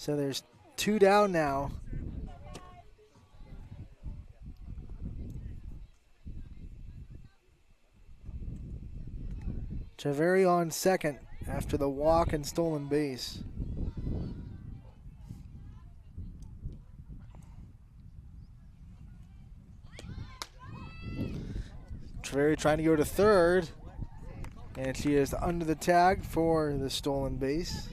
So there's 2 down now. Javeri on second after the walk and stolen base. Javeri trying to go to third, and she is under the tag for the stolen base.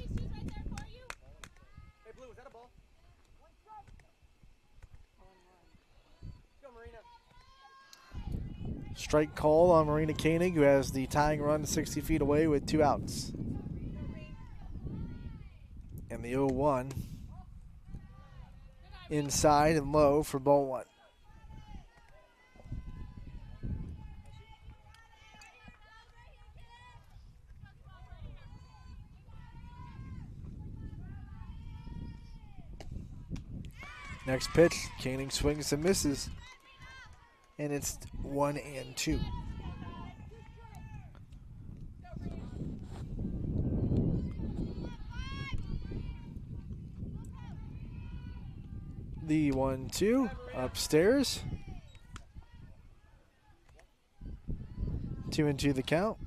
Strike call on Marina Koenig, who has the tying run 60 feet away with 2 outs. And the 0-1 inside and low for ball 1. Next pitch, Koenig swings and misses. And it's 1-2. The 1-2 upstairs. 2-2 the count.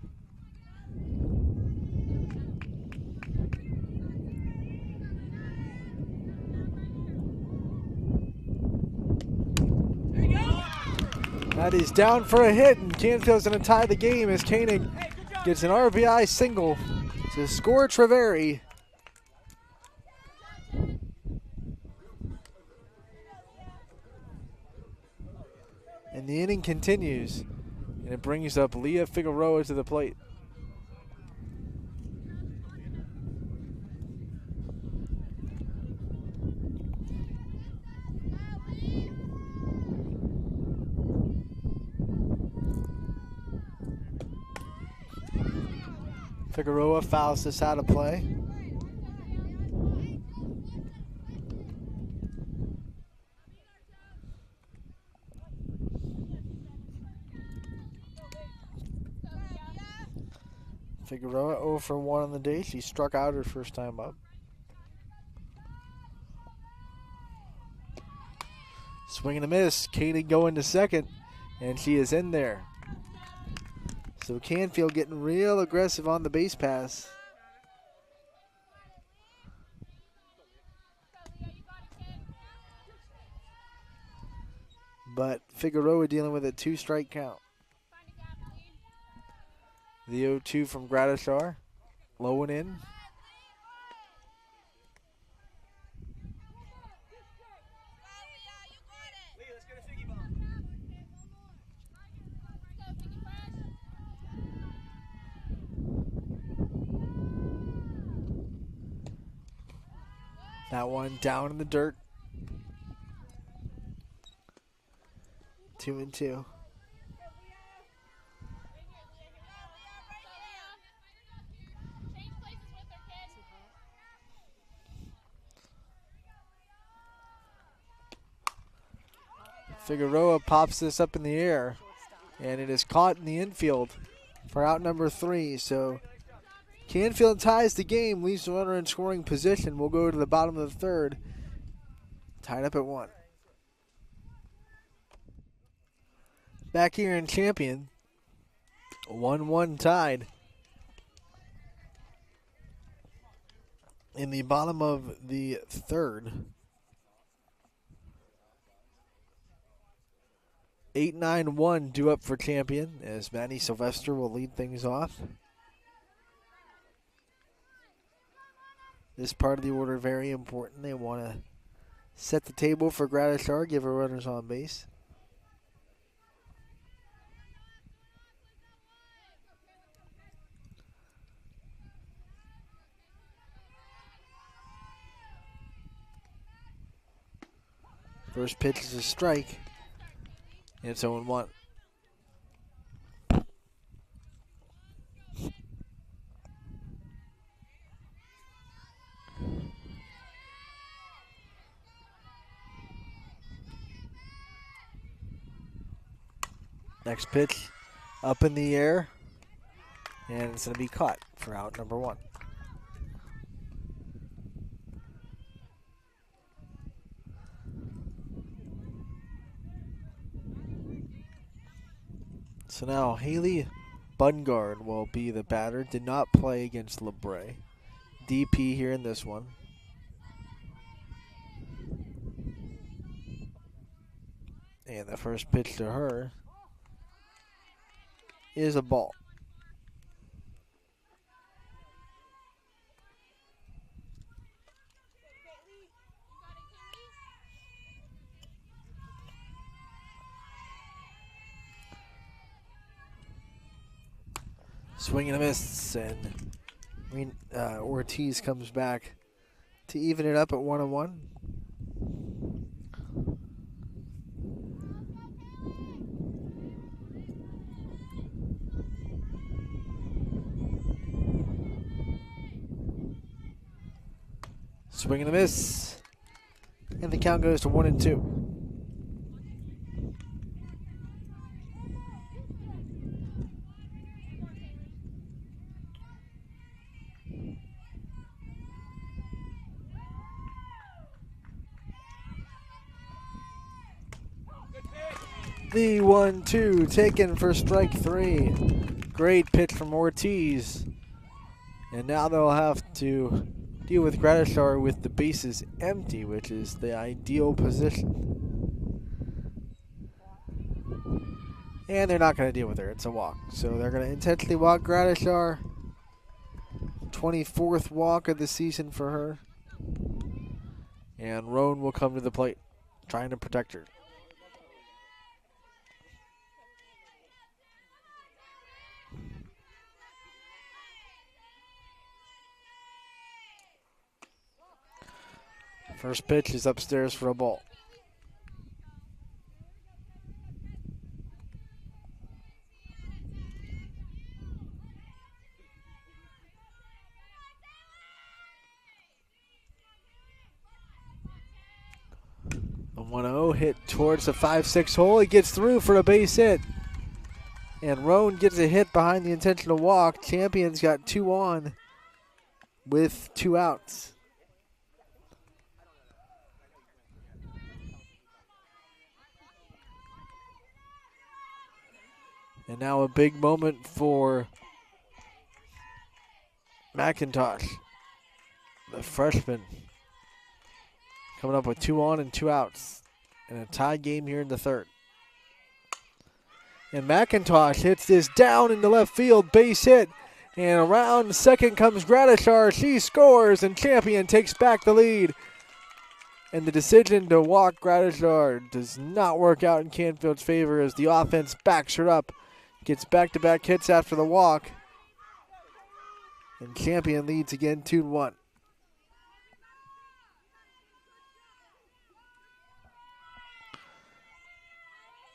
That is down for a hit, and Canfield's going to tie the game as Koenig gets an RBI single to score Treveri. And the inning continues, and it brings up Leah Figueroa to the plate. Figueroa fouls this out of play. Figueroa 0 for 1 on the day. She struck out her first time up. Swing and a miss. Katie going to second, and she is in there. So Canfield getting real aggressive on the base pass. But Figueroa dealing with a 2-strike count. The 0-2 from Gradishar. Low and in. That one down in the dirt. 2-2. Figueroa pops this up in the air, and it is caught in the infield for out number 3. So Canfield ties the game, leaves the runner in scoring position. We'll go to the bottom of the third, tied up at 1. Back here in Champion, 1-1 tied. In the bottom of the third, 8-9-1 due up for Champion as Manny Sylvester will lead things off. This part of the order very important. They want to set the table for Gradishar, give her runners on base. First pitch is a strike. And it's 0-1. Next pitch up in the air, and it's going to be caught for out number 1. So now Haley Bungard will be the batter. Did not play against LeBray. DP here in this one. And the first pitch to her is a ball. Swing and a miss, and Ortiz comes back to even it up at 1-1. Swing and a miss, and the count goes to 1-2. The 1-2 taken for strike 3. Great pitch from Ortiz. And now they'll have to deal with Gradishar with the bases empty, which is the ideal position. And they're not going to deal with her. It's a walk. So they're going to intentionally walk Gradishar. 24th walk of the season for her. And Roan will come to the plate, trying to protect her. First pitch is upstairs for a ball. A 1-0 hit towards the 5-6 hole. He gets through for a base hit. And Roan gets a hit behind the intentional walk. Champion's got 2 on with 2 outs. And now a big moment for McIntosh, the freshman, coming up with 2 on and 2 outs in a tie game here in the 3rd. And McIntosh hits this down into left field, base hit, and around second comes Gradishar. She scores, and Champion takes back the lead. And the decision to walk Gradishar does not work out in Canfield's favor as the offense backs her up. Gets back-to-back hits after the walk. And Champion leads again 2-1.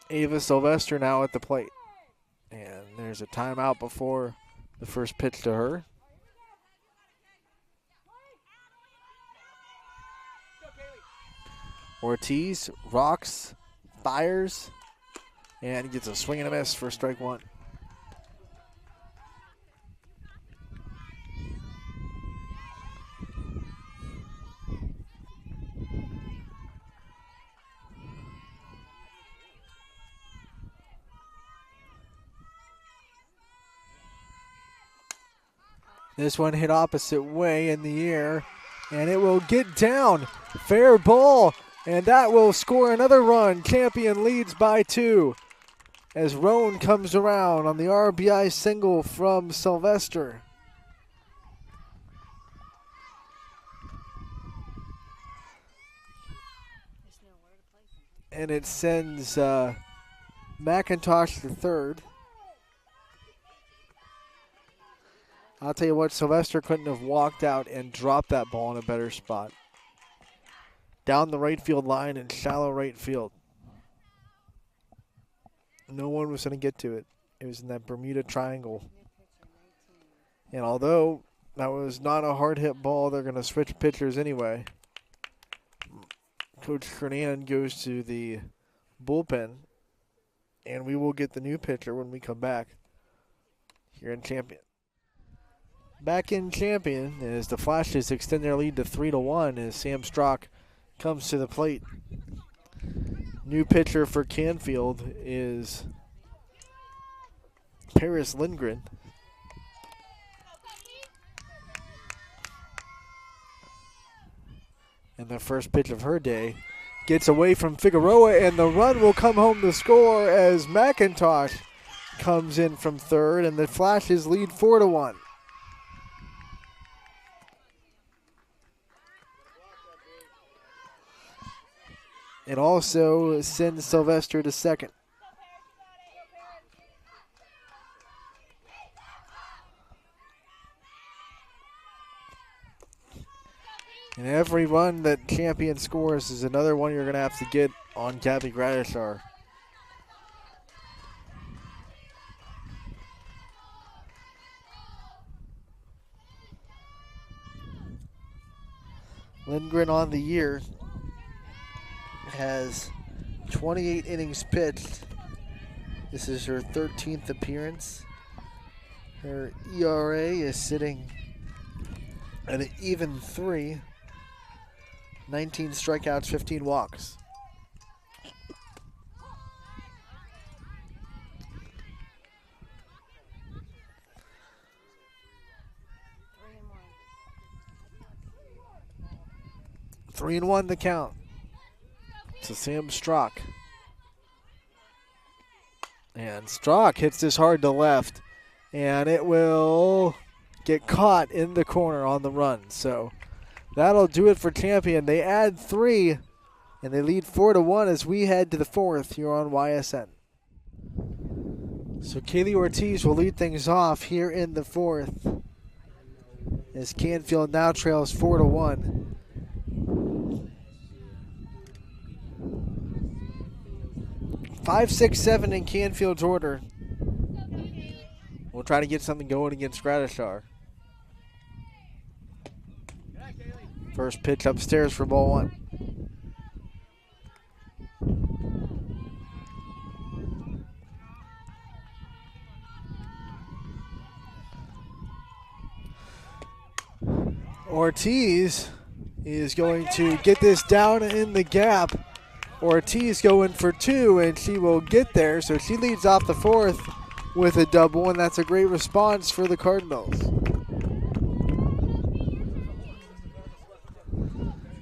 Ava Sylvester now at the plate. And there's a timeout before the first pitch to her. Ortiz rocks, fires, and gets a swing and a miss for strike 1. This one hit opposite way in the air, and it will get down. Fair ball, and that will score another run. Champion leads by 2 as Roan comes around on the RBI single from Sylvester. And it sends McIntosh to third. I'll tell you what, Sylvester couldn't have walked out and dropped that ball in a better spot. Down the right field line in shallow right field. No one was going to get to it. It was in that Bermuda Triangle. And although that was not a hard hit ball, they're going to switch pitchers anyway. Coach Kernan goes to the bullpen, and we will get the new pitcher when we come back here in Champion. Back in Champion as the Flashes extend their lead to 3-1 as Sam Strock comes to the plate. New pitcher for Canfield is Paris Lindgren. And the first pitch of her day gets away from Figueroa, and the run will come home to score as McIntosh comes in from third, and the Flashes lead 4-1. It also sends Sylvester to second. And every run that Champion scores is another one you're going to have to get on Gabby Gradishar. Lindgren on the year has 28 innings pitched. This is her 13th appearance. Her ERA is sitting at an even 3. 19 strikeouts, 15 walks. Three and one the count to Sam Strock. And Strock hits this hard to left, and it will get caught in the corner on the run. So that'll do it for Champion. They add 3, and they lead 4-1 as we head to the 4th here on YSN. So Kaylee Ortiz will lead things off here in the 4th as Canfield now trails 4-1. 5, 6, 7 in Canfield's order. We'll try to get something going against Gradishar. First pitch upstairs for ball 1. Ortiz is going to get this down in the gap. Ortiz going for 2, and she will get there. So she leads off the 4th with a double, and that's a great response for the Cardinals.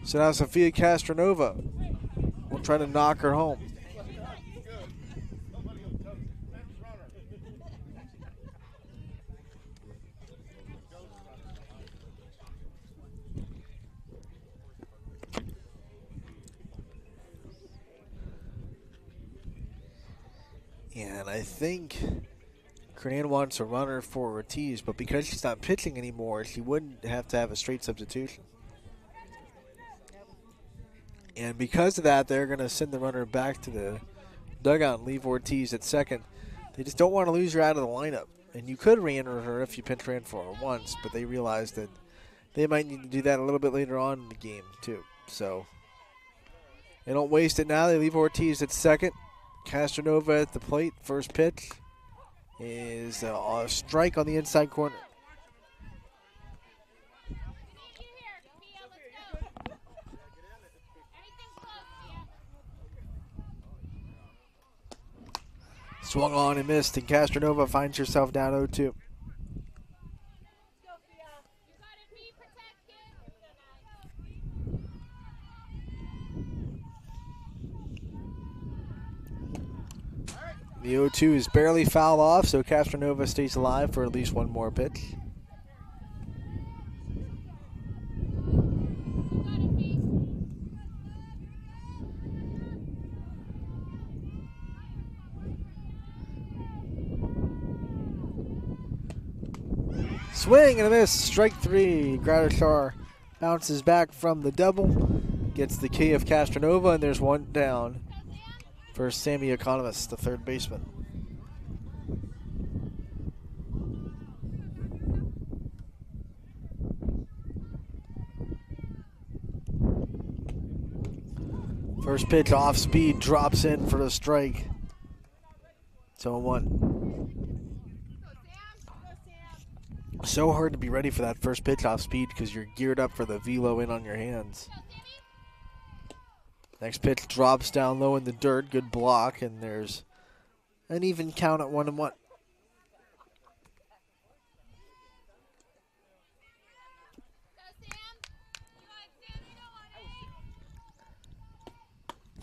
So now Sophia Castronova will try to knock her home. And I think Kernan wants a runner for Ortiz, but because she's not pitching anymore, she wouldn't have to have a straight substitution. And because of that, they're going to send the runner back to the dugout and leave Ortiz at second. They just don't want to lose her out of the lineup. And you could re-enter her if you pinch ran for her once, but they realized that they might need to do that a little bit later on in the game, too. So they don't waste it now. They leave Ortiz at second. Castronova at the plate. First pitch is a strike on the inside corner. Swung on and missed, and Castronova finds herself down 0-2. The 0-2 is barely fouled off, so Castronova stays alive for at least one more pitch. Swing and a miss, strike 3. Gradishar bounces back from the double, gets the key of Castronova, and there's one down for Sammy Economist, the third baseman. First pitch off speed, drops in for the strike. It's 0-1. So hard to be ready for that first pitch off speed because you're geared up for the velo in on your hands. Next pitch drops down low in the dirt. Good block, and there's an even count at 1-1.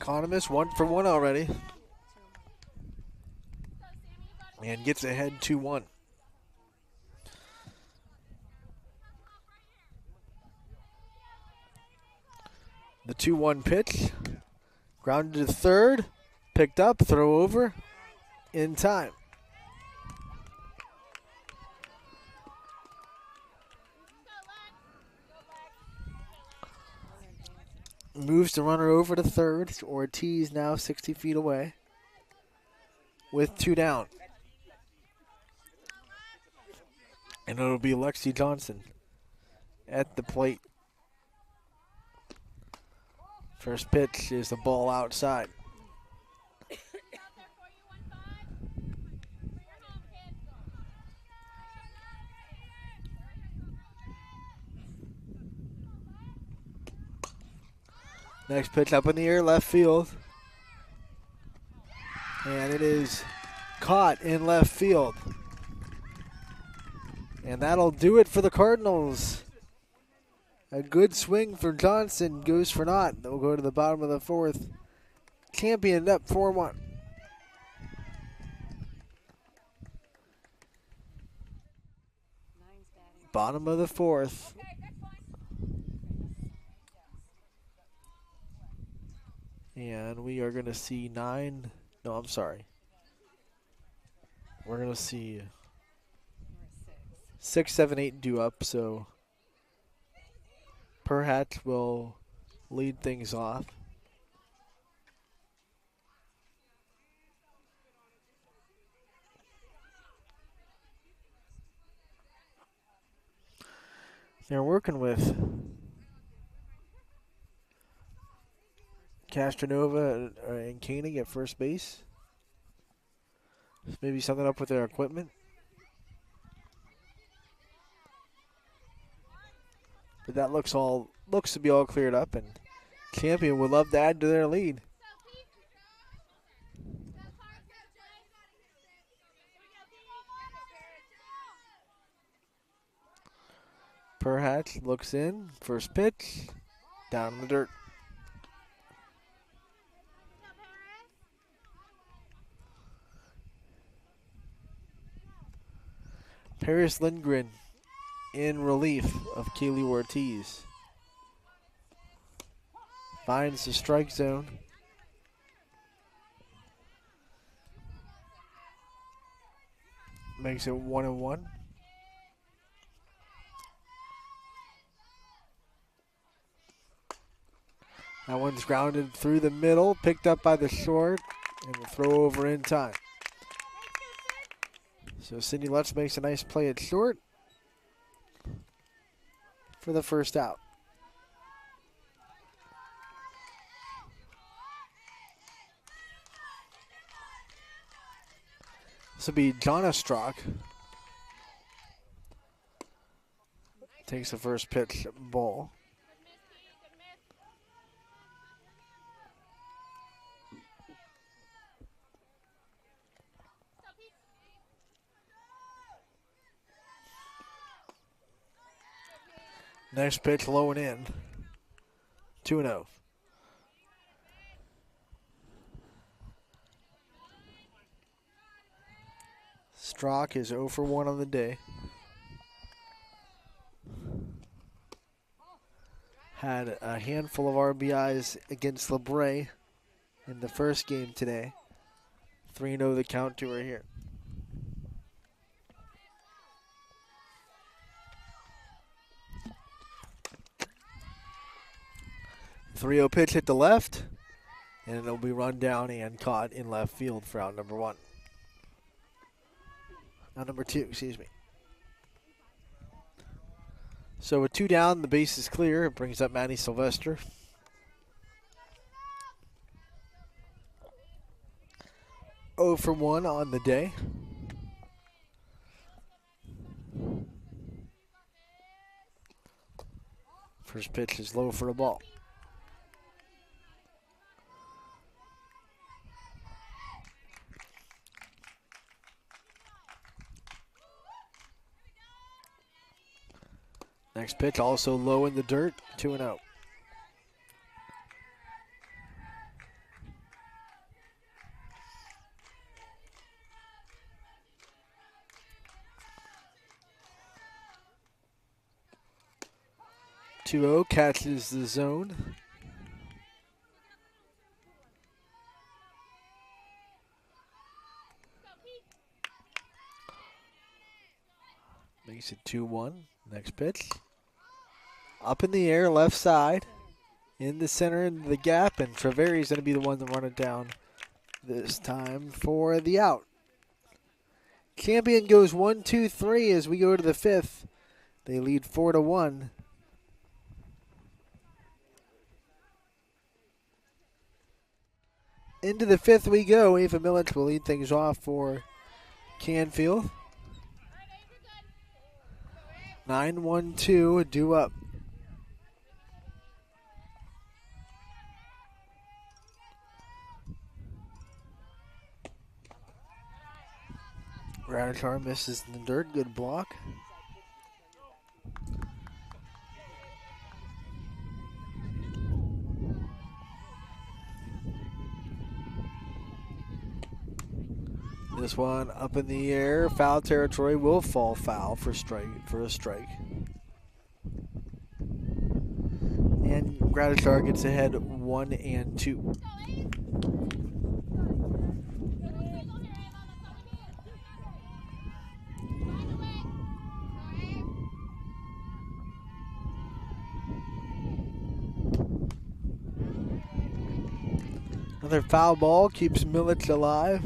Economist 1 for 1 already. And gets ahead 2-1. The 2-1 pitch. Grounded to third. Picked up. Throw over. In time. Moves the runner over to third. Ortiz now 60 feet away with 2 down. And it'll be Lexi Johnson at the plate. First pitch is the ball outside. Next pitch up in the air, left field. And it is caught in left field. And that'll do it for the Cardinals. A good swing for Johnson, goes for naught. They'll go to the bottom of the fourth. Champion up 4-1. Bottom of the fourth. And we are going to see 9. No, I'm sorry. We're going to see 6, 7, 8 due up. So Perhat will lead things off. They're working with Castronova and Koenig at first base. Maybe something up with their equipment. But that looks to be all cleared up, and Champion would love to add to their lead. Perhat looks in, first pitch, down in the dirt. Paris Lindgren in relief of Kaylee Ortiz. Finds the strike zone. Makes it 1-1. That one's grounded through the middle, picked up by the short, and the throw over in time. So Cindy Lutz makes a nice play at short for the first out. This will be Jonna Strock. Takes the first pitch, ball. Next pitch, low and in. 2-0. Strock is 0 for 1 on the day. Had a handful of RBIs against LeBray in the first game today. 3-0 the count to her here. 3-0 pitch hit the left, and it'll be run down and caught in left field for out number 1. Out number 2, excuse me. So with 2 down, the base is clear. It brings up Maddie Sylvester. Oh for 1 on the day. First pitch is low for a ball. Next pitch also low in the dirt, 2-0. 2-0 catches the zone. Makes it 2-1. Next pitch. Up in the air, left side. In the center, into the gap, and Treveri's going to be the one to run it down this time for the out. Champion goes 1-2-3 as we go to the fifth. They lead 4-1. Into the fifth we go. Ava Millett will lead things off for Canfield. 9-1-2 due up. Granitar misses in the dirt. Good block. This one up in the air. Foul territory, will fall foul for a strike. And Granitar gets ahead 1-2. Another foul ball keeps Millett alive.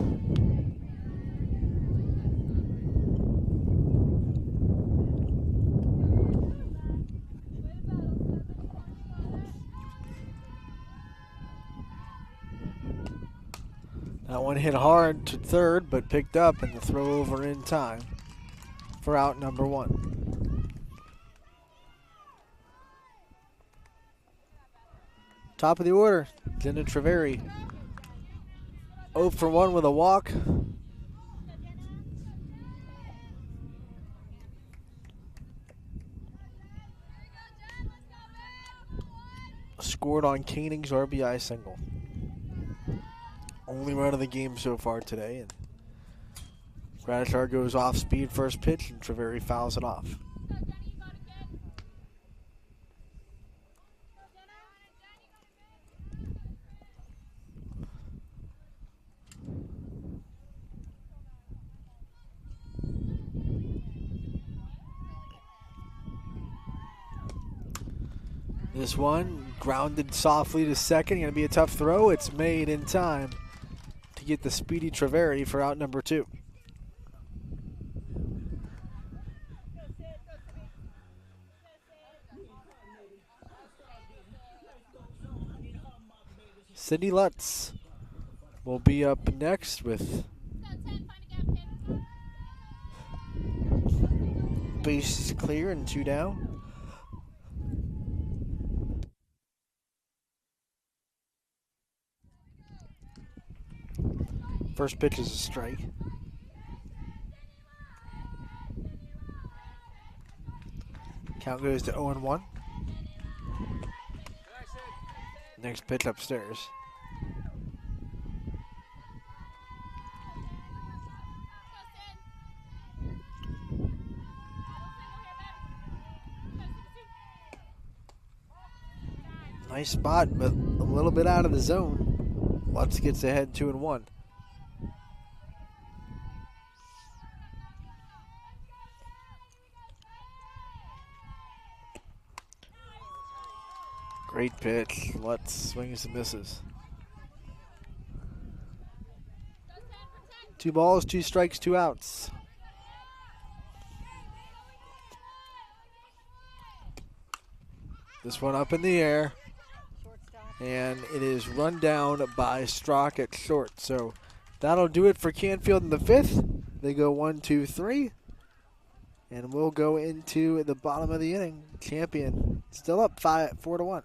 That one hit hard to third, but picked up, and the throw over in time for out number 1. Top of the order, Jenna Treveri. 0 for 1 with a walk. Scored on Koenig's RBI single. Only run of the game so far today. And Granitar goes off speed first pitch, and Treveri fouls it off. This one grounded softly to second. Going to be a tough throw. It's made in time to get the speedy Treveri for out number 2. Cindy Lutz will be up next with bases clear and 2 down. First pitch is a strike. Count goes to 0-1. Next pitch upstairs. Nice spot, but a little bit out of the zone. Lutz gets ahead 2-1. Great pitch. Lutz swings and misses. 2 balls, 2 strikes, 2 outs. This one up in the air. And it is run down by Strock at short. So that'll do it for Canfield in the 5th. They go 1-2-3. And we'll go into the bottom of the inning. Champion still up 4-1.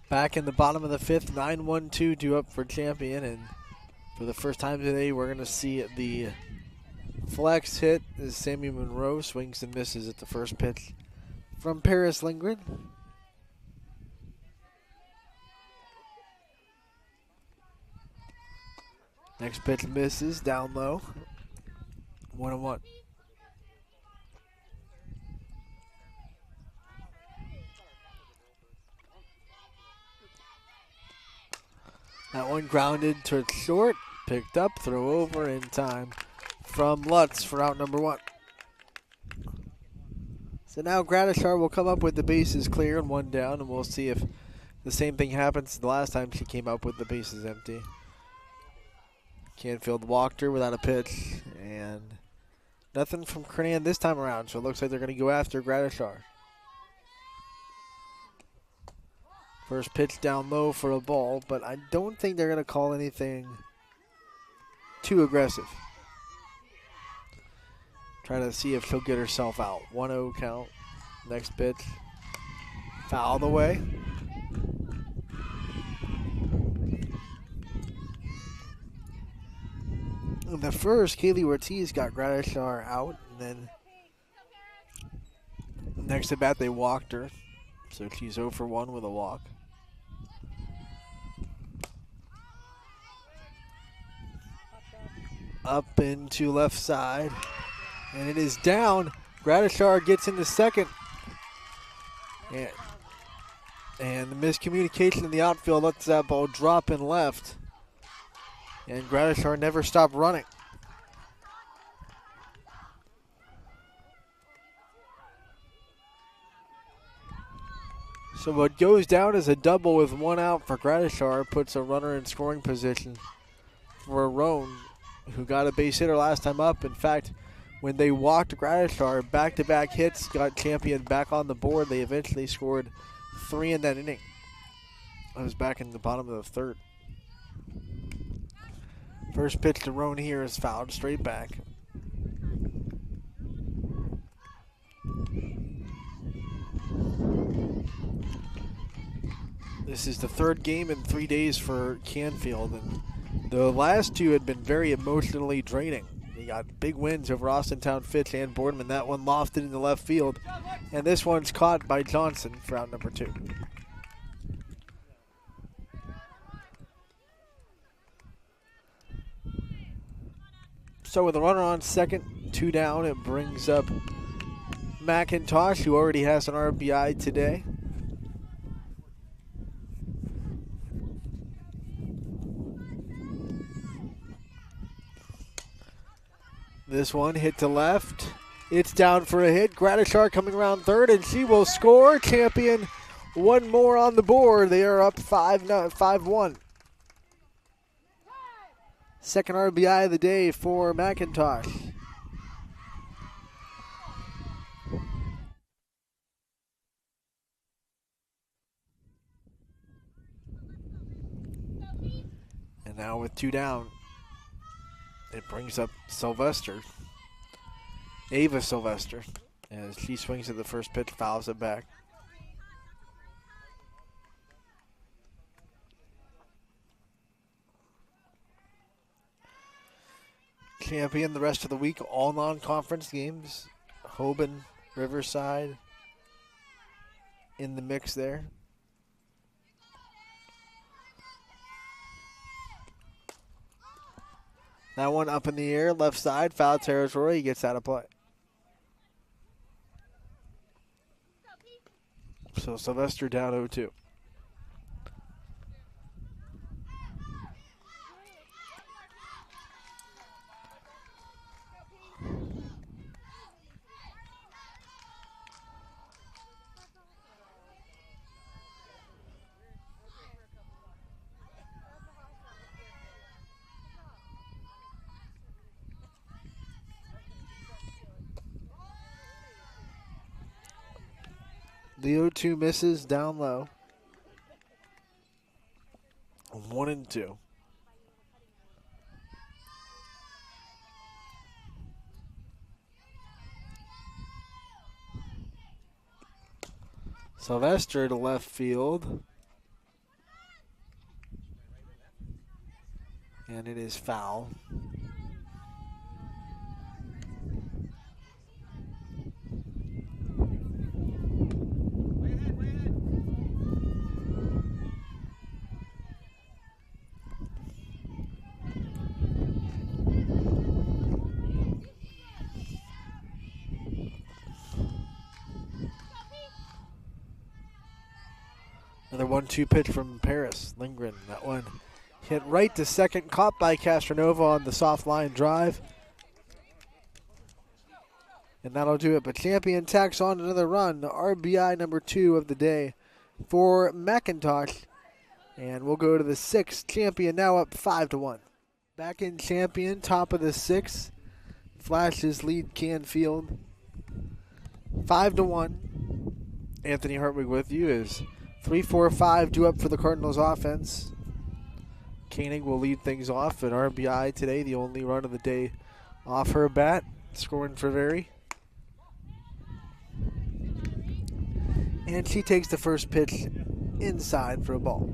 Back in the bottom of the 5th, 9-1-2 due up for Champion. And for the first time today, we're going to see the flex hit as Sammy Monroe swings and misses at the first pitch from Paris Lindgren. Next pitch misses, down low. 1-1. That one grounded towards short, picked up, throw over in time from Lutz for out number 1. So now Gradishar will come up with the bases clear and 1 down, and we'll see if the same thing happens the last time she came up with the bases empty. Canfield walked her without a pitch, and nothing from Kernan this time around, so it looks like they're going to go after Gradishar. First pitch down low for a ball, but I don't think they're going to call anything too aggressive. Try to see if she'll get herself out. 1-0 count. Next pitch. Fouled away. In the first, Kaylee Ortiz got Gradishar out, and then next at bat they walked her. So she's 0 for 1 with a walk. Up into left side, and it is down. Gradishar gets into second. And the miscommunication in the outfield lets that ball drop in left. And Gradishar never stopped running. So what goes down as a double with 1 out for Gradishar puts a runner in scoring position for Roan, who got a base hitter last time up. In fact, when they walked Gradishar, back-to-back hits got Champion back on the board. They eventually scored 3 in that inning. It was back in the bottom of the 3rd. First pitch to Roan here is fouled straight back. This is the 3rd game in 3 days for Canfield, and the last 2 had been very emotionally draining. They got big wins over Austintown, Fitch, and Boardman. That one lofted in the left field, and this one's caught by Johnson for out number 2. So with a runner on second, 2 down, it brings up McIntosh, who already has an RBI today. This one hit to left. It's down for a hit. Gradishar coming around 3rd, and she will score. Champion 1 more on the board. They are up 5-1. Second RBI of the day for McIntosh. And now with 2 down, it brings up Sylvester. Ava Sylvester. As she swings at the first pitch, fouls it back. Champion the rest of the week, all non-conference games. Hoban, Riverside in the mix there. That one up in the air, left side, foul territory. He gets out of play. So Sylvester down 0-2. The 0-2 misses down low. 1-2. Sylvester to left field. And it is foul. 1-2 pitch from Paris. Lindgren, that one hit right to second, caught by Castronova on the soft line drive. And that'll do it. But Champion tacks on another run, RBI number 2 of the day for McIntosh. And we'll go to the 6th. Champion now up 5-1. Back in Champion, top of the 6th. Flashes lead Canfield 5-1. Anthony Hartwig with you as 3-4-5 due up for the Cardinals offense. Koenig will lead things off. An RBI today, the only run of the day off her bat, scoring for Very. And she takes the first pitch inside for a ball.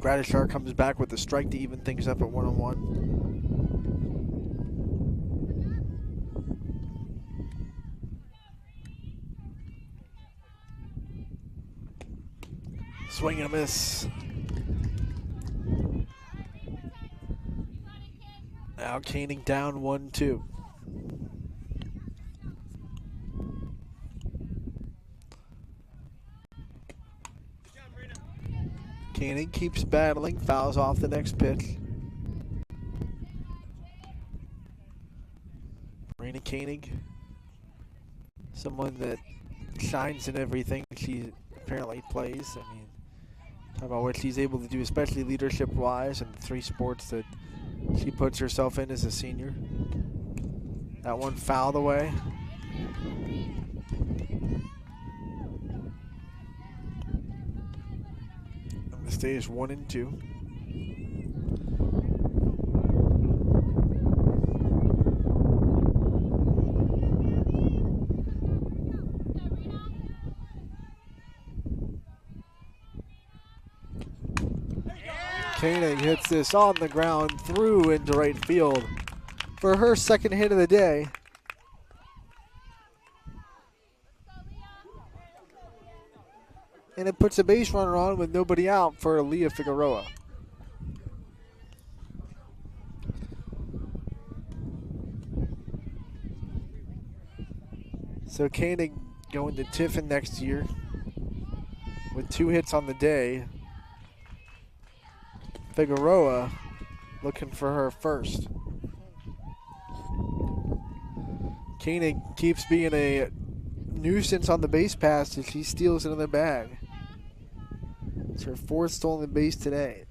Gradishar comes back with a strike to even things up at 1-1. Swing and a miss. Now Koenig down 1-2. Koenig keeps battling, fouls off the next pitch. Marina Koenig, someone that shines in everything she apparently plays. I mean, talk about what she's able to do, especially leadership-wise, and the 3 sports that she puts herself in as a senior. That one fouled away. And the stage 1-2. Koenig hits this on the ground through into right field for her second hit of the day. And it puts a base runner on with nobody out for Leah Figueroa. So Koenig going to Tiffin next year with 2 hits on the day. Figueroa looking for her first. Koenig keeps being a nuisance on the base pass as she steals another bag. It's her 4th stolen base today.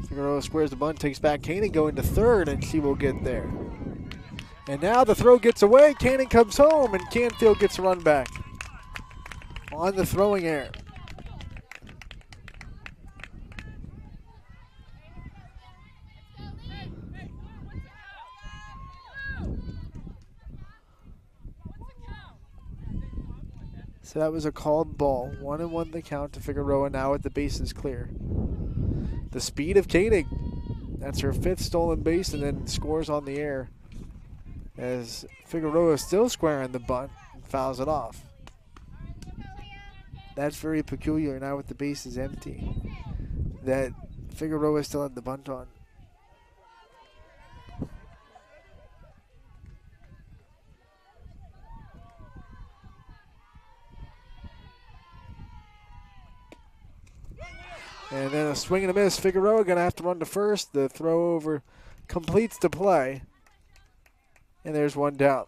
Figueroa squares the bunt, takes back. Koenig going to third, and she will get there. And now the throw gets away. Koenig comes home, and Canfield gets a run back on the throwing error. So that was a called ball. 1-1 the count to Figueroa now with the bases clear. The speed of Koenig. That's her 5th stolen base and then scores on the air as Figueroa is still squaring the bunt and fouls it off. That's very peculiar now with the bases empty that Figueroa still had the bunt on. And then a swing and a miss. Figueroa going to have to run to first. The throw over completes the play. And there's one down.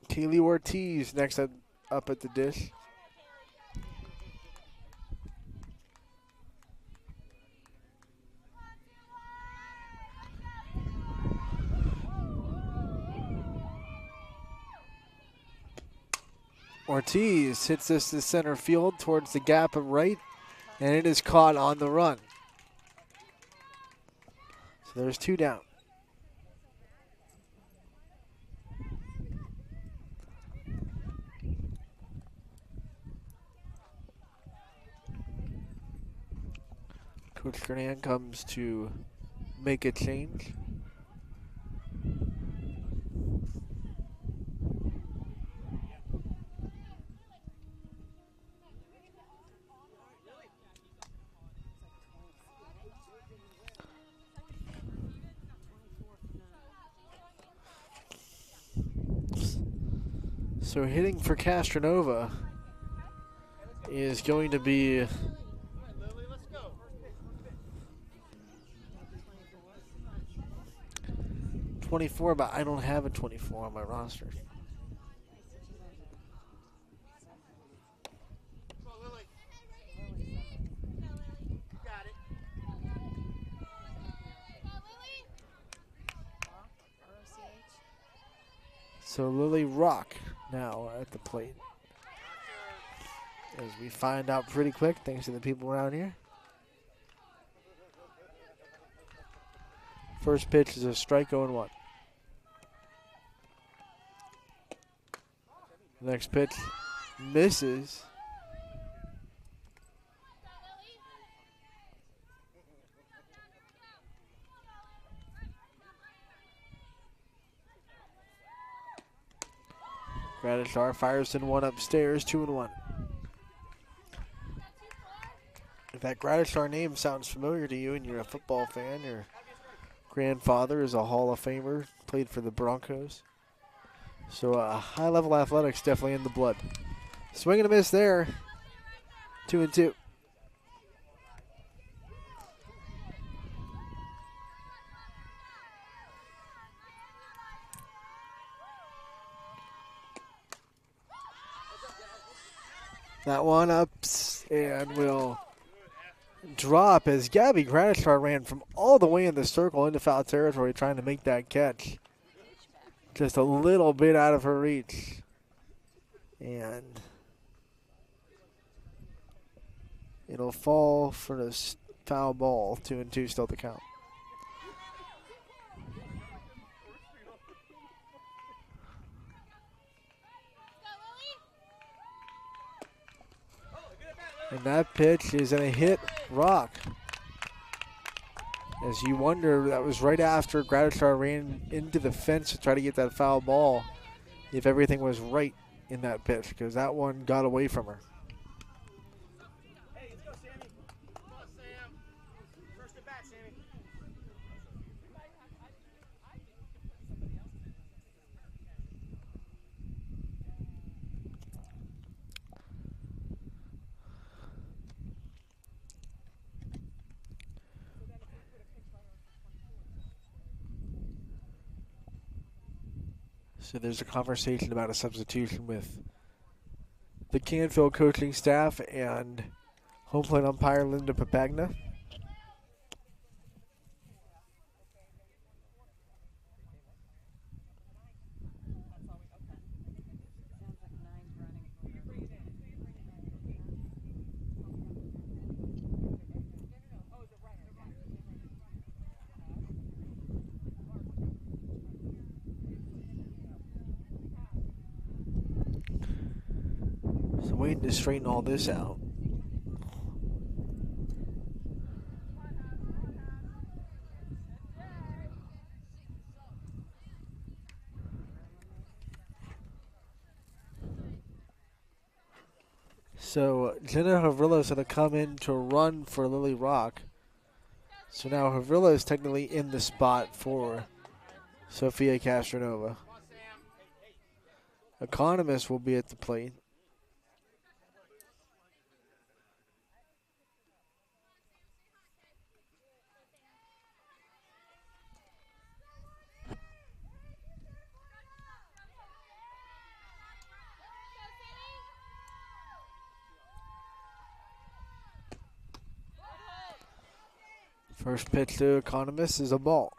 Kaylee Ortiz next up at the dish. Ortiz hits this to center field towards the gap of right, and it is caught on the run. So there's 2 down. Coach Kernan comes to make a change. So hitting for Castronova is going to be 24, but I don't have a 24 on my roster. So Lily Rock now at the plate. As we find out pretty quick, thanks to the people around here. First pitch is a strike 0-1. Next pitch misses. Gradishar fires in one upstairs, 2-1. If that Gradishar name sounds familiar to you and you're a football fan, your grandfather is a Hall of Famer, played for the Broncos. So high-level athletics definitely in the blood. Swing and a miss there, 2-2. That one ups and will drop as Gabby Gradishar ran from all the way in the circle into foul territory trying to make that catch. Just a little bit out of her reach. And it'll fall for the foul ball. 2-2 still to count. And that pitch is going to hit Rock. As you wonder, that was right after Gradishar ran into the fence to try to get that foul ball, if everything was right in that pitch, because that one got away from her. Hey, let's go, Sammy. Come on, Sam. First at bat, Sammy. So there's a conversation about a substitution with the Canfield coaching staff and home plate umpire Linda Papagna. So waiting to straighten all this out. So Jenna Havrillo is going to come in to run for Lily Rock. So now Havrillo is technically in the spot for Sophia Castronova. Economist will be at the plate. First pitch to Economist is a ball.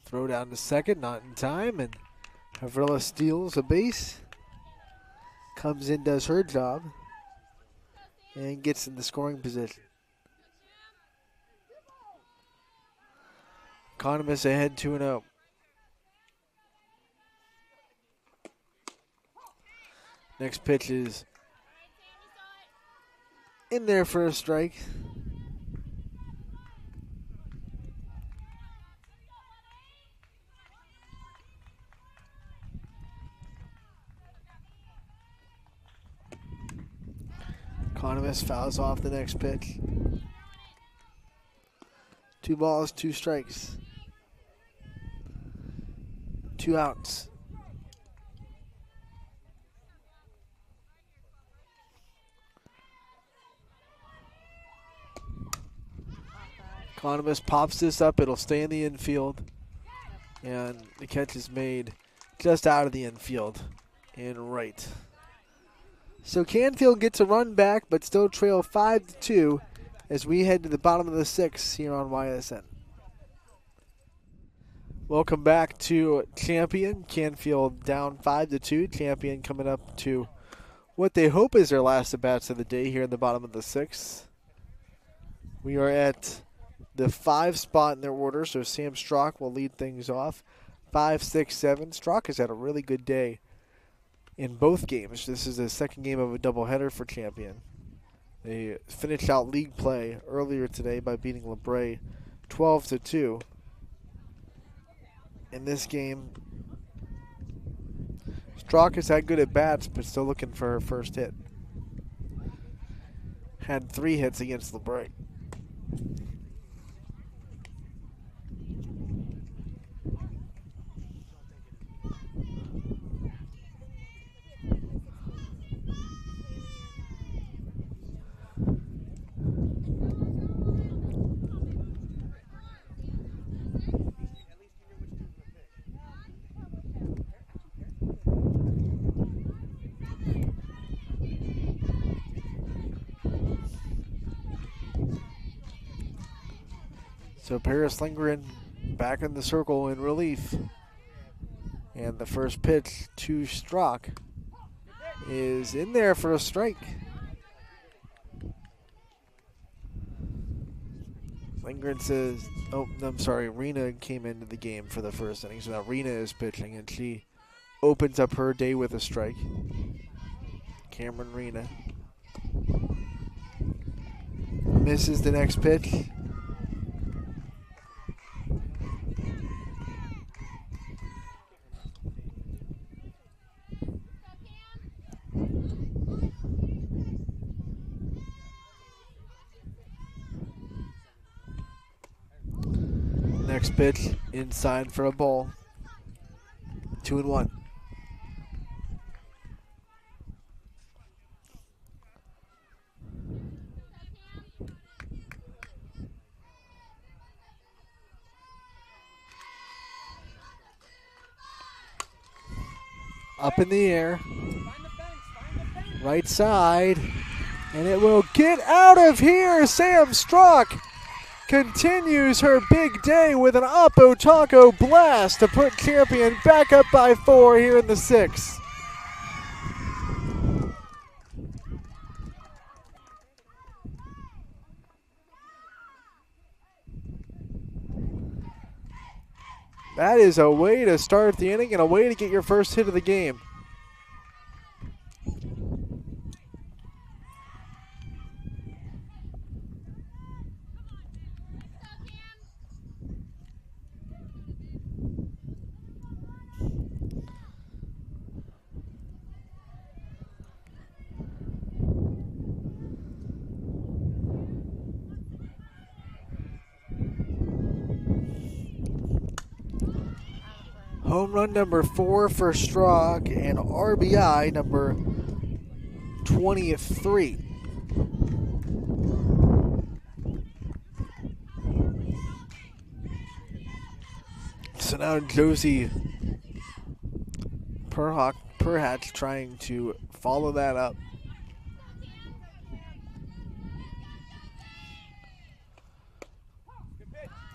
Throw down to second, not in time, and Havrilla steals a base. Comes in, does her job, and gets in the scoring position. Economists ahead 2-0. Next pitch is in there for a strike. Economist fouls off the next pitch. 2 balls, 2 strikes. 2 outs. Economist pops this up. It'll stay in the infield. And the catch is made just out of the infield and right. So Canfield gets a run back, but still trail 5-2 as we head to the bottom of the 6th here on YSN. Welcome back to Champion. Canfield down 5-2. Champion coming up to what they hope is their last at-bats of the day here in the bottom of the 6th. We are at the 5 spot in their order, so Sam Strock will lead things off. 5, 6, 7. Strock has had a really good day in both games. This is the second game of a doubleheader for Champion. They finished out league play earlier today by beating LeBray 12-2. In this game, Strock has had good at bats, but still looking for her first hit. Had 3 hits against LeBray. So Paris Lindgren back in the circle in relief. And the first pitch to Strock is in there for a strike. Lindgren says, oh, I'm sorry, Rena came into the game for the first inning. So now Rena is pitching, and she opens up her day with a strike. Cameron Rena misses the next pitch. Next pitch inside for a ball. 2-1. Up in the air. Right side. And it will get out of here. Sam Strock continues her big day with an Oppo Taco blast to put Champion back up by 4 here in the 6th. That is a way to start the inning and a way to get your first hit of the game. Home run number 4 for Strock and RBI number 23. So now Josie Perhatch trying to follow that up.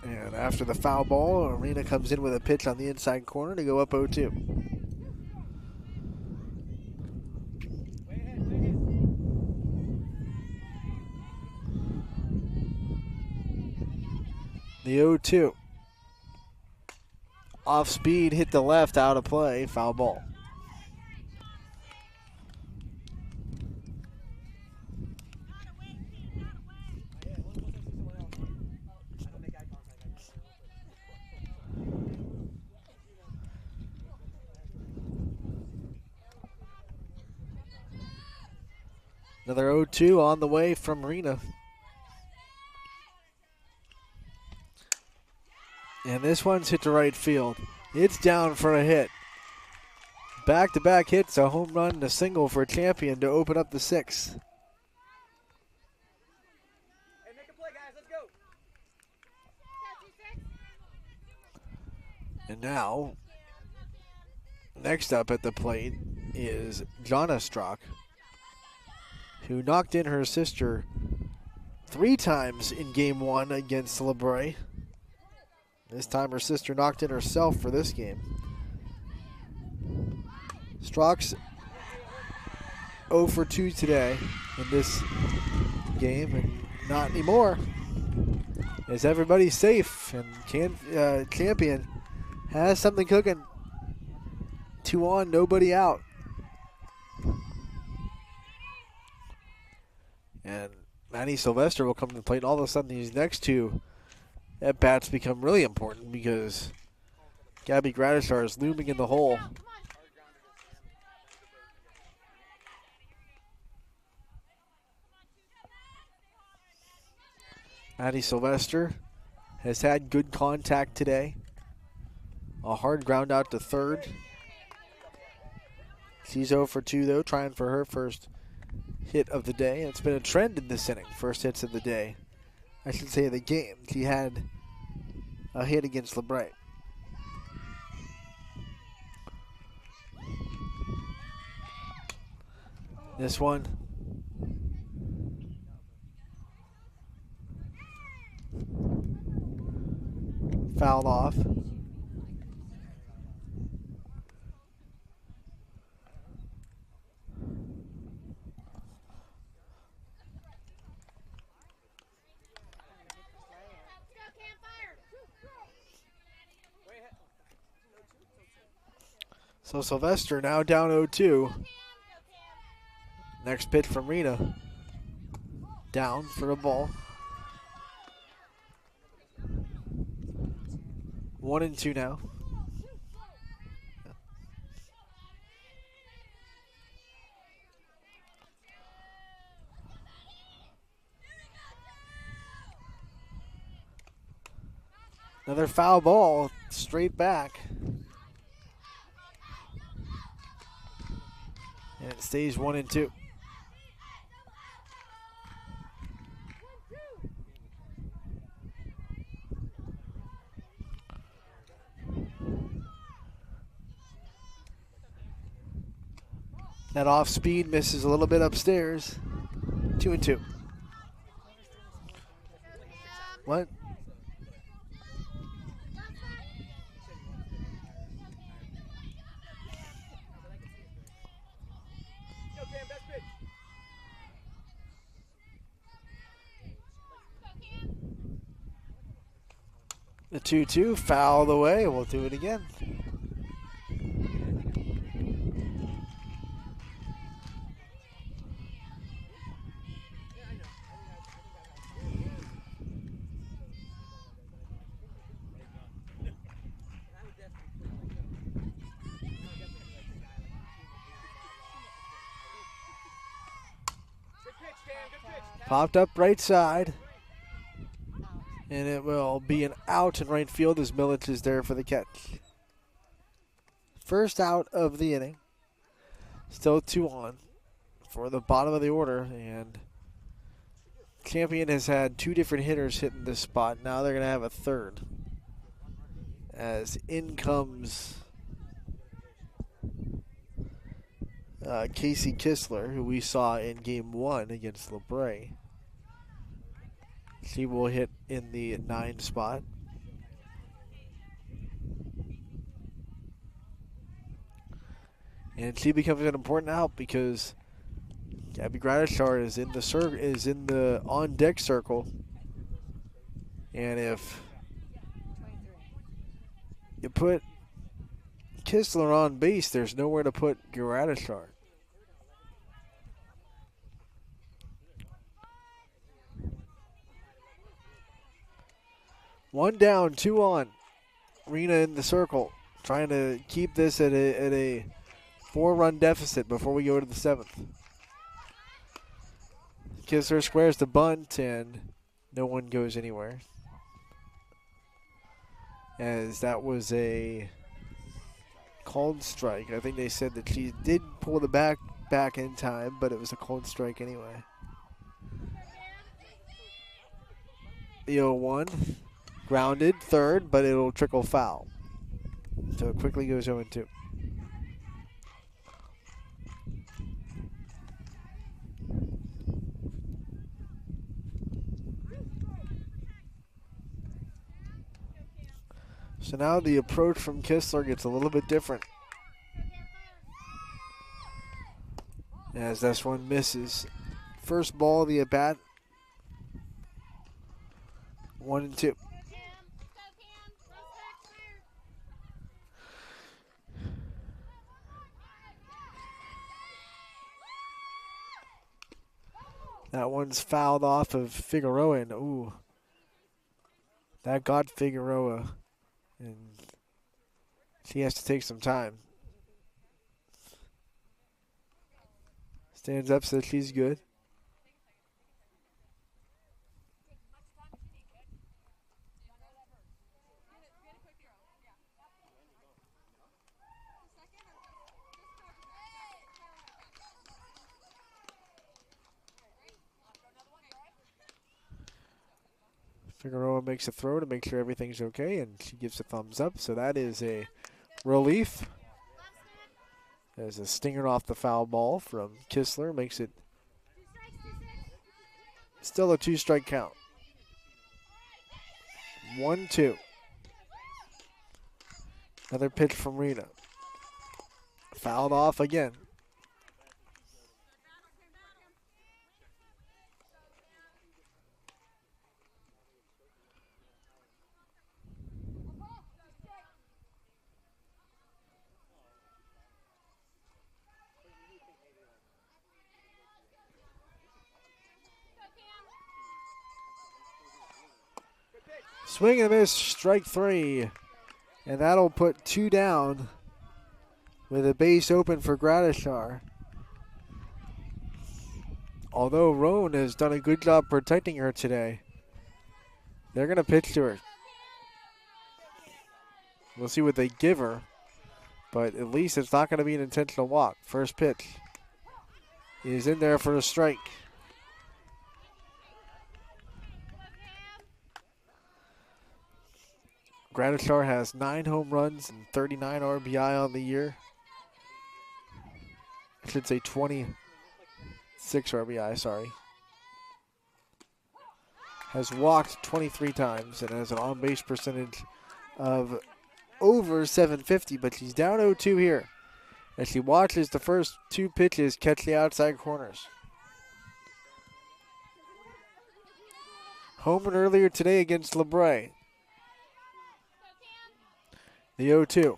And after the foul ball, Arena comes in with a pitch on the inside corner to go up 0-2. The 0-2. Off speed, hit the left, out of play, foul ball. Another 0-2 on the way from Rena. And this one's hit to right field. It's down for a hit. Back-to-back hits, a home run and a single for Champion to open up the sixth. Hey, make a play, guys. Let's go. And now, next up at the plate is Jonna Strock, who knocked in her sister 3 times in game 1 against LeBray. This time her sister knocked in herself for this game. Strock's 0 for 2 today in this game, and not anymore. As everybody's safe, and Champion has something cooking. 2 on, nobody out. And Maddie Sylvester will come to the plate. All of a sudden, these next 2 at-bats become really important because Gabby Gradishar is looming in the hole. Maddie Sylvester has had good contact today. A hard ground out to third. She's 0 for 2, though, trying for her first hit of the day. It's been a trend in this inning, first hits of the day. I should say the game. She had a hit against LeBray. This one. Fouled off. So Sylvester now down 0-2. Next pitch from Rena. Down for a ball. 1-2 now. Another foul ball straight back. And it stays 1-2. That off speed misses a little bit upstairs. 2-2. What? The 2-2 fouled away. We'll do it again. Popped up right side. And it will be an out in right field as Milic is there for the catch. First out of the inning. Still 2 on for the bottom of the order. And Champion has had 2 different hitters hitting this spot. Now they're going to have a third. As in comes Casey Kistler, who we saw in game 1 against LeBray. She will hit in the 9 spot. And she becomes an important out because Gabby Gradishar is in the on deck circle. And if you put Kistler on base, there's nowhere to put Gradishar. One down, 2 on. Rena in the circle, trying to keep this at a 4-run deficit before we go to the 7th. Kistler squares the bunt, and no one goes anywhere. As that was a called strike. I think they said that she did pull the back in time, but it was a called strike anyway. The 0-1. Grounded, third, but it'll trickle foul. So it quickly goes 0-2. So now the approach from Kistler gets a little bit different. As this one misses. First ball of the at-bat. 1-2. That one's fouled off of Figueroa, and ooh, that got Figueroa, and she has to take some time. Stands up, says she's good. Figueroa makes a throw to make sure everything's okay, and she gives a thumbs up. So that is a relief. There's a stinger off the foul ball from Kistler. Makes it still a 2-strike count. 1-2. Another pitch from Rena. Fouled off again. Swing and miss, strike 3. And that'll put 2 down with a base open for Gradishar. Although Roan has done a good job protecting her today, they're going to pitch to her. We'll see what they give her, but at least it's not going to be an intentional walk. First pitch is in there for a strike. Gradishar has 9 home runs and 39 RBI on the year. I should say 26 RBI, sorry. Has walked 23 times and has an on-base percentage of over 750, but she's down 0-2 here as she watches the first 2 pitches catch the outside corners. Homered earlier today against LeBray. The 0-2,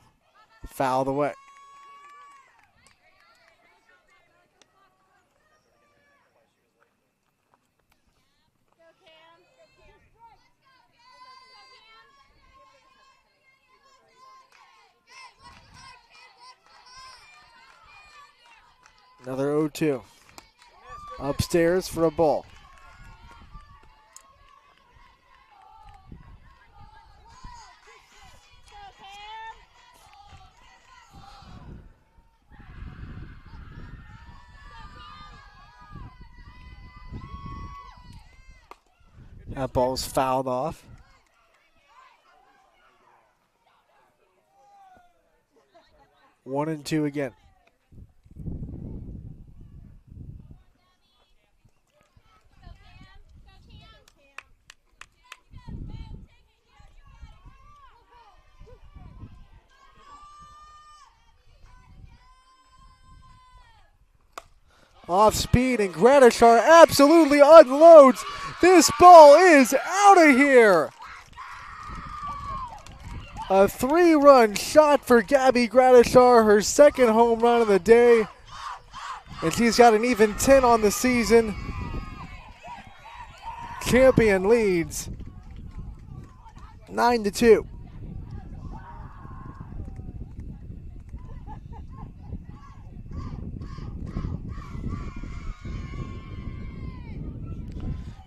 fouled away. Another 0-2. Upstairs for a ball. That ball's fouled off. One and 2 again. Off speed, and Gradishar absolutely unloads. This ball is out of here. A 3-run shot for Gabby Gradishar, her second home run of the day. And she's got an even 10 on the season. Champion leads 9-2.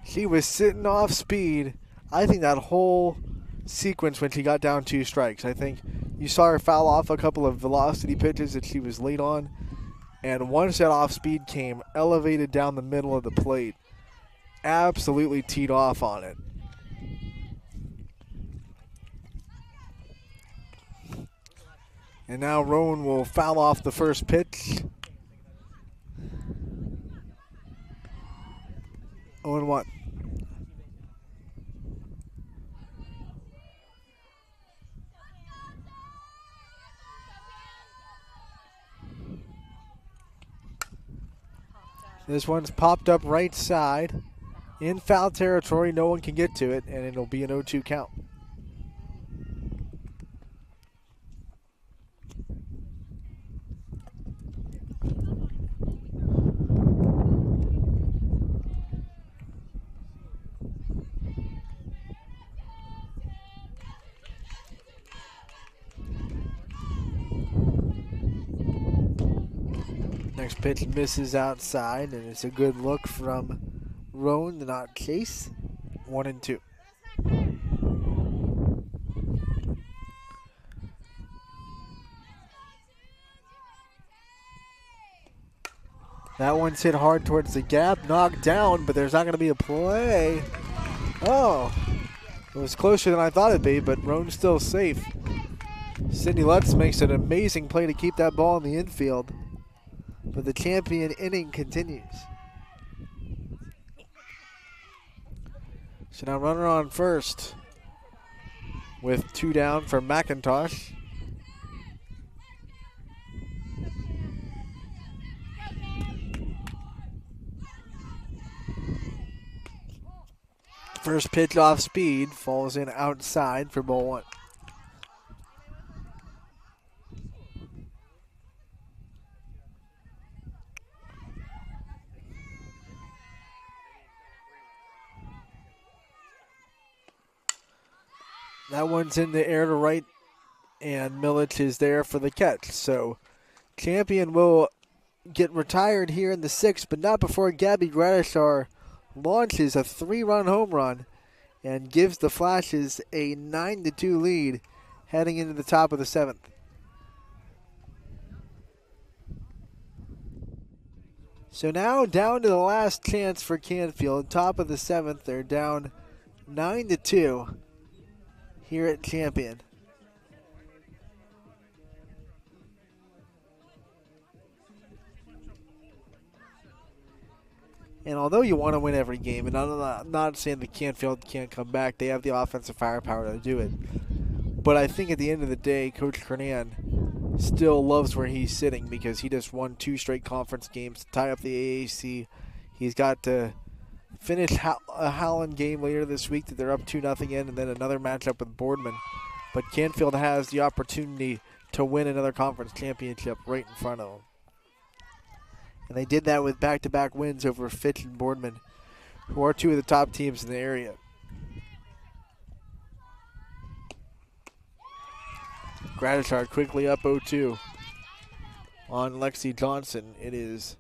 She was sitting off speed. I think that whole sequence when she got down 2 strikes, I think you saw her foul off a couple of velocity pitches that she was late on. And once that off speed came, elevated down the middle of the plate, absolutely teed off on it. And now Rowan will foul off the first pitch. 0-1. This one's popped up right side. In foul territory, no one can get to it, and it'll be an 0-2 count. Next pitch misses outside, and it's a good look from Roan to not chase. 1-2. That one's hit hard towards the gap, knocked down, but there's not going to be a play. Oh, it was closer than I thought it'd be, but Roan's still safe. Sydney Lutz makes an amazing play to keep that ball in the infield. But the champion inning continues. So now runner on first with 2 down for McIntosh. First pitch off speed falls in outside for ball 1. That one's in the air to right, and Milich is there for the catch. So champion will get retired here in the 6th, but not before Gabby Gradishar launches a 3-run home run and gives the Flashes a 9-2 lead heading into the top of the 7th. So now down to the last chance for Canfield. Top of the 7th, they're down 9-2 here at Champion. And although you want to win every game, and I'm not saying that Canfield can't come back, they have the offensive firepower to do it. But I think at the end of the day, Coach Kernan still loves where he's sitting because he just won 2 straight conference games to tie up the AAC. He's got to finish a Howland game later this week that they're up 2-0 in, and then another matchup with Boardman. But Canfield has the opportunity to win another conference championship right in front of them. And they did that with back-to-back wins over Fitch and Boardman, who are 2 of the top teams in the area. Gradishar quickly up 0-2 on Lexi Johnson. It is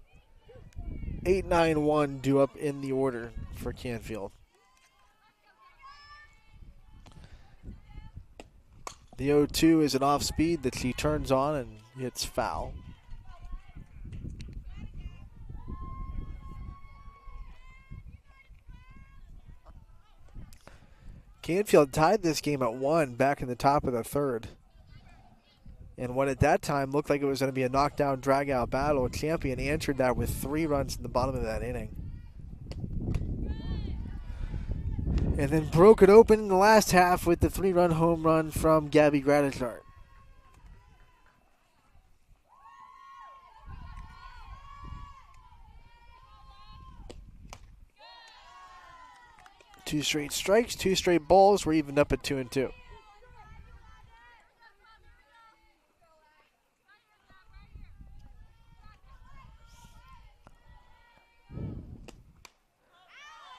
8-9-1 due up in the order for Canfield. The 0-2 is an off speed that she turns on and hits foul. Canfield tied this game at 1 back in the top of the 3rd. And what at that time looked like it was going to be a knockdown, drag-out battle, Champion answered that with 3 runs in the bottom of that inning. And then broke it open in the last half with the 3-run home run from Gabby Gradishar. Two straight strikes, 2 straight balls. We're evened up at 2-2.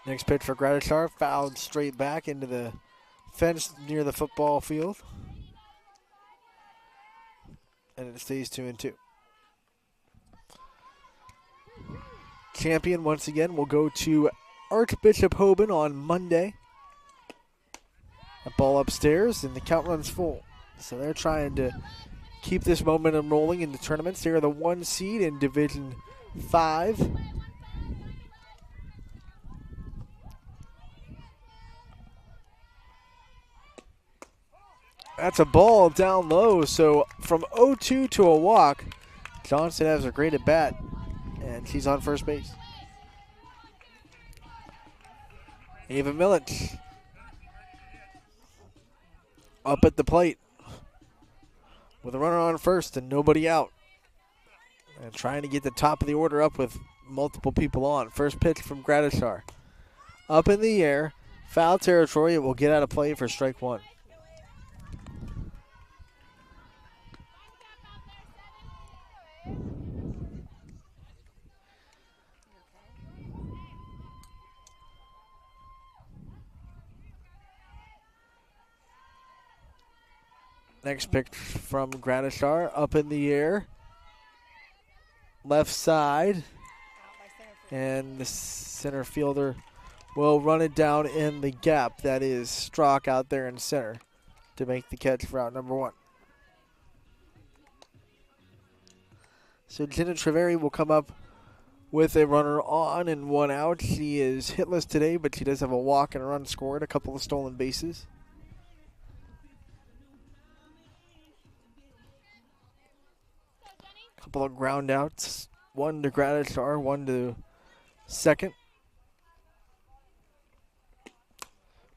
Next pitch for Gratishar, fouled straight back into the fence near the football field. And it stays 2-2. Champion once again will go to Archbishop Hoban on Monday. A ball upstairs and the count runs full. So they're trying to keep this momentum rolling in the tournaments. They are the 1 seed in Division 5. That's a ball down low. So from 0-2 to a walk, Johnson has a great at bat, and she's on first base. Ava Milic up at the plate with a runner on first and nobody out. And trying to get the top of the order up with multiple people on. First pitch from Gratishar. Up in the air, foul territory. It will get out of play for strike one. Next pitch from Gratishar, up in the air, left side, and the center fielder will run it down in the gap. That is Strock out there in center to make the catch for out number one. So Jenna Treveri will come up with a runner on and one out. She is hitless today, but she does have a walk and a run scored, a couple of stolen bases. Couple of ground outs, one to Gratishar, one to second.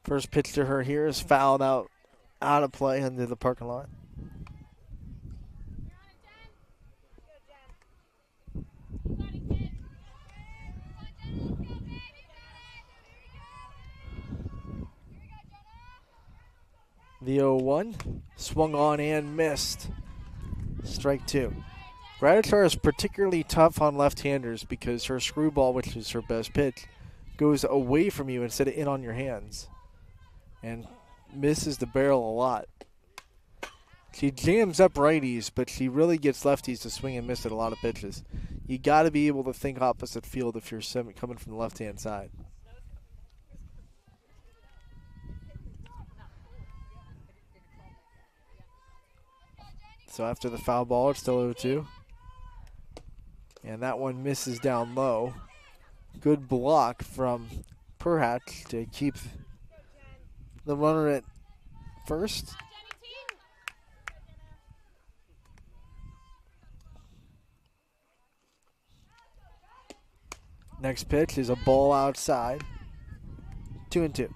First pitch to her here is fouled out of play under the parking lot. The 0-1 swung on and missed. Strike two. Gratishar is particularly tough on left-handers because her screwball, which is her best pitch, goes away from you instead of in on your hands and misses the barrel a lot. She jams up righties, but she really gets lefties to swing and miss at a lot of pitches. You got to be able to think opposite field if you're coming from the left-hand side. So after the foul ball, it's still 0-2. And that one misses down low. Good block from Perhatch to keep the runner at first. Next pitch is a ball outside. 2-2.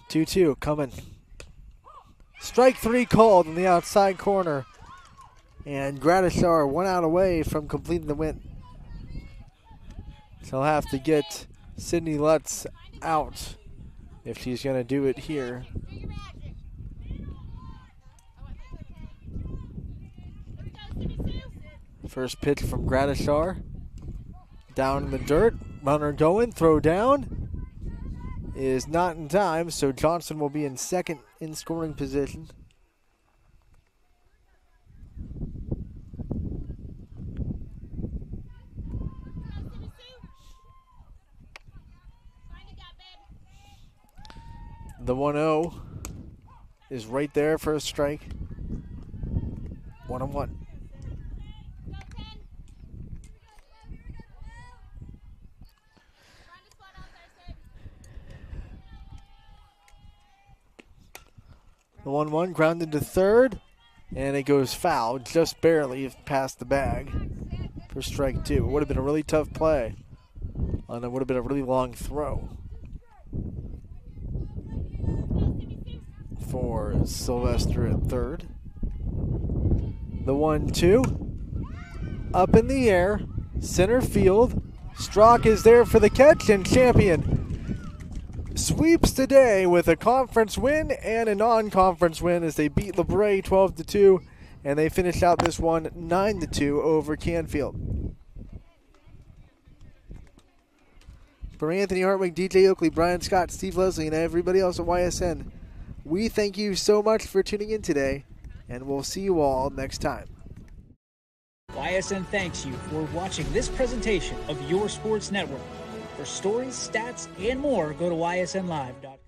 Two coming. Strike three called in the outside corner. And Gratishar 1 out away from completing the win. She'll have to get Sydney Lutz out if she's going to do it here. First pitch from Gratishar. Down in the dirt. Runner going. Throw down. Is not in time, so Johnson will be in second in scoring position. The 1-0 is right there for a strike. 1-1. The 1-1 grounded to third, and it goes foul, just barely past the bag for strike two. It would have been a really tough play, and it would have been a really long throw for Sylvester at third. The 1-2, up in the air, center field. Strock is there for the catch, and Champion sweeps today with a conference win and a non-conference win as they beat LeBray 12-2, and they finish out this one 9-2 over Canfield. For Anthony Hartwig, DJ Oakley, Brian Scott, Steve Leslie, and everybody else at YSN, we thank you so much for tuning in today, and we'll see you all next time. YSN thanks you for watching this presentation of Your Sports Network. For stories, stats, and more, go to ysnlive.com.